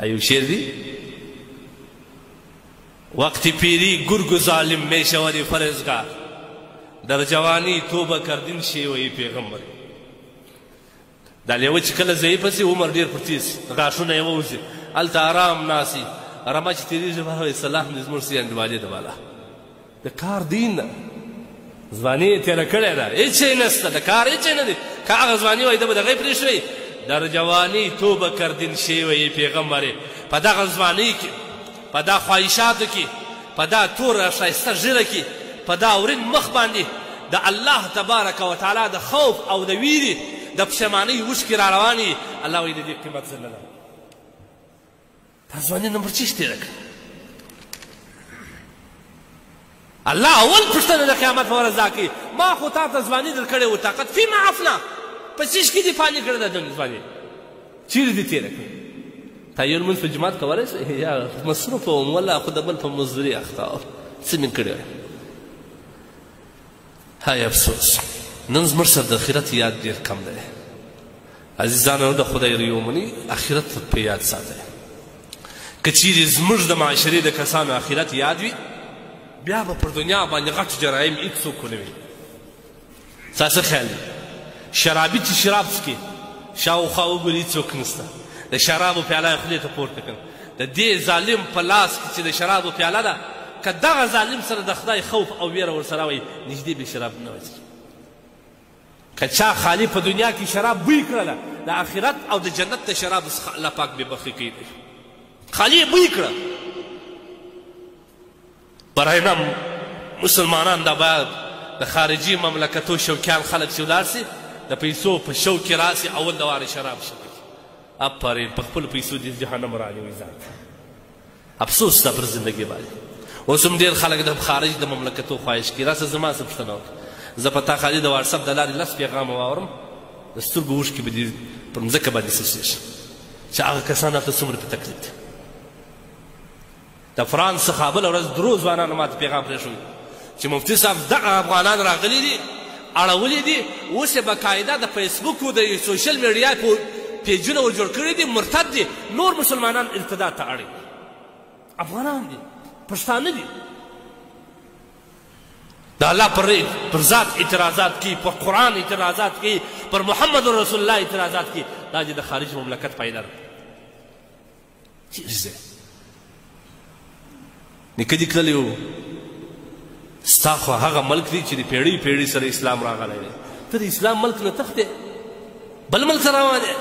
ایو شعر دی وقتی پیری گرگ و ظالم میں شود فرزگار در جوانی توبه کردین شیوه پیغمبر دا لیوه چې کله ضعیفه سي عمر ډېر پرتې سي غاښونه یې ووځي هلته آرام ناسي رمه چې تېرېږي وایي سلام دې زموږ سي انډوالې د بالا د کار دین ده ځواني یې تېره کړې ده هېڅ شی نشته د کار هېڅ شی نه دی که هغه ځواني وایي ده به د هغې پرېښوی در جوانی توبه کردین شیوه پیغمبر په دغه ځوانۍ کې په دا خواهشاتو کې په دا توره ښایسته ږیره کې په دا اورین مخ باندې د الله تبارک وتعالی د خوف او د ویرې د پښیمانۍ اوښکې را روانې الله وایي د دې قیمت زه نه لرم تا ځواني نمبر چیش تېره کړه الله اول پوښتنه د قیامت په ورځ دا کوي ما خو تا ته ځواني در کړې و طاقت فیما افنا په څیش کې دې فاني کړې ده ځواني چیرې دې تېره کړه تا یو لمونځ په جومات کولی شې یا مصروفه وم والله خو د بل په مزدوري اخته وم څه مې کړی وی های افسوس نن زموږ سره د آخرت یاد ډېر کم دی عزیزانو د خدای ریو ومني آخرت په یاد ساتئ که چیرې زموږ د معاشرې د کسانو آخرت یاد وي بیا به پر دنیا باندې غټ جرایم هېڅوک ونه وي ستا څه خیال دی شرابي چې شراب څکي شاوخوا وګوري هېڅوک نشته د شرابو پیاله یې خولې ته پورته کړه د دې ظالم په لاس کې چې د شرابو پیاله ده که دغه ظالم سره د خدای خوف او ویره ورسره وایي نږدې به شراب نه وڅکي که چا خالي په دنیا کې شراب بوی کړله د آخرت او د جنت د شرابو څخه الله پاک بې برخې کوي خالي یې بوی کړه براینا مسلمانان دا باید د خارجي مملکتو شوقیان خلک چې ولاړ سي د پیسو په شوق کې راسي اول د وارې شراب شي آفرین په خپلو پیسو دې جهنم رانیوي ځان افسوس ده پر زندګۍ باندې اوس هم ډېر خلک د خارج د مملکتو خواهش کوي راسه زما څه پوښتنه وکړه زه په تا خالي د واټساپ د لارې 10 پیغامه واورم د سترګو اوښکې به دې پر مځکه باندې څڅېږي چې هغه کسان هلته څومره په تکلیف دي د فرانس څخه بله ورځ درو ځوانانو ما ته پیغام پرېښوي چې مفتي صاحب دغه افغانان راغلي دي اړولي دي اوس یې باقاعده د فیسبوک د سوشل میډیا پیجونه ور جوړ کړي دي مرتد دي نور مسلمانان ارتداد ته اړوي افغانان دي پښتانه دي د الله پر ذات اعتراضات کوي پر قرآن اعتراضات کوي پر محمد رسول الله اعتراضات کوي دا چې د خارج مملکت پایله ده چیرې ځې نیکه دي کړلی و ستا خو هغه ملک دی چې د پیړۍ پیړۍ سره اسلام راغلی دی ته د اسلام ملک نه تښتې بل ملک ته روان دی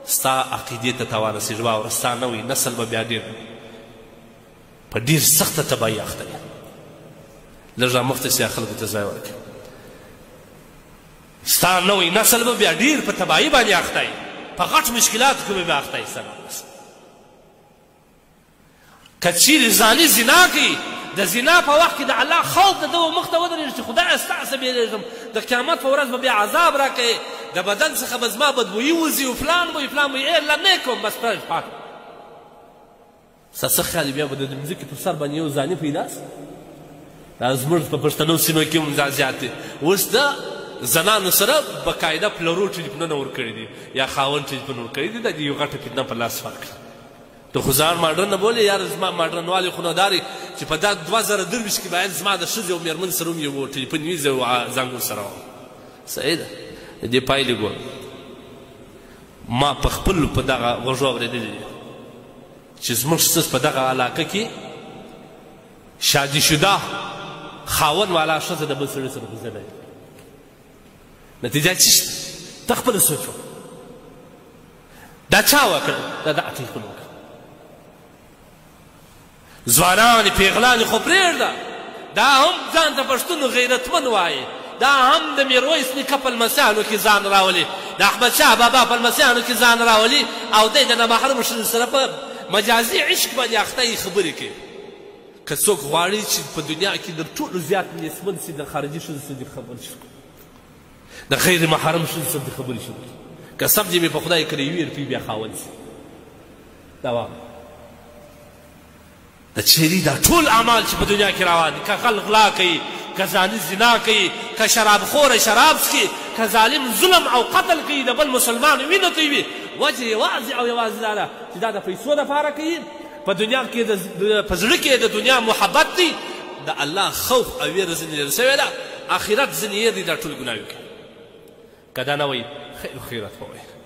ستا عقیدې ته تاوان رسېږي واوره ستا نوی نسل به بیا ډېر په ډېر سخته تباهي اخته وي لږ را مخته سي خلکو ته ځای ورکړي ستا نوی نسل به بیا ډېر په تباهي باندې اخته وي په غټ مشکلاتو کې به بیا اخته وي که چیرې زاني زنا کوي د زنا په وخت کې د الله خوف د ده مخ ته ودرېږي چې خدایه ستا څه بېرېږم د قیامت په ورځ به بیا عذاب راکوې د بدن څخه به زما بدبویي وځي و فلان به فلان به ای الله نه کوم بس پاک ستا څه خیال بیا به د مځکې پر سر باندې یو زاني پیدا سي دا زموږ په پښتنو سیمو کې هم دا زیات دی اوس د زنانو سره باقاعده پلرو ټلیفونونه ورکړي دي یا خاوند ټلیفون ورکړي دي دا د یو غټه فتنه په لاس ورکړي ته خو ځان ماډرن نه بولې یار زما ماډرنوالې خو نه داري چې په دا 2023 کې باید زما د ښځې او مېرمن سره هم یو ټلیفون وي زه زنګ ورسره وم صحیح ده د دې پایلې ګوره ما په خپلو په دغه غوږو اورېدلي دي چې زموږ ښځه په دغه علاقه کې شادي شده خاوند والا ښځه د بل سړي سره ګزرلی نتیجه څه شته ته خپله سوچ وکړه دا چا وکړه دا د ټلیفون وکړه ځوانانې پیغلانې خو پرېږده دا هم ځان ته پښتون غیرتمن وایي دا هم د میرویس نیکه په لمسیانو کې ځان راولي د احمدشاه بابا په لمسیانو کې ځان راولي او دی د نامحرمو ښځو سره په مجازي عشق باندې اخته یې خبرې کوي که څوک غواړي چې په دنیا کې تر ټولو زیات نیستمن سي د خارجي ښځو سره دې خبرې شي د غیر محرم ښځو سره دې خبرې شي که سبزي مې په خدای کړی وي روپۍ بیا خاوند سي دا واقع د چیرې دا ټول اعمال چې په دنیا کې روان دي که خلق غلا کوي که زاني زنا کوي که شرابخوره شراب څکي که ظالم ظلم او قتل کوي د بل مسلمان وینو تویوي وجه یوازې او یوازې دا ده چې دا د پیسو دپاره کوي په دنیا کې په زړه کې د دنیا محبت دی د الله خوف او ویره ځینې لرې شوې ده آخرت ځینې یې دی دا ټول ګناوې کوي که دا نه وایي خیر و خیرات ووایه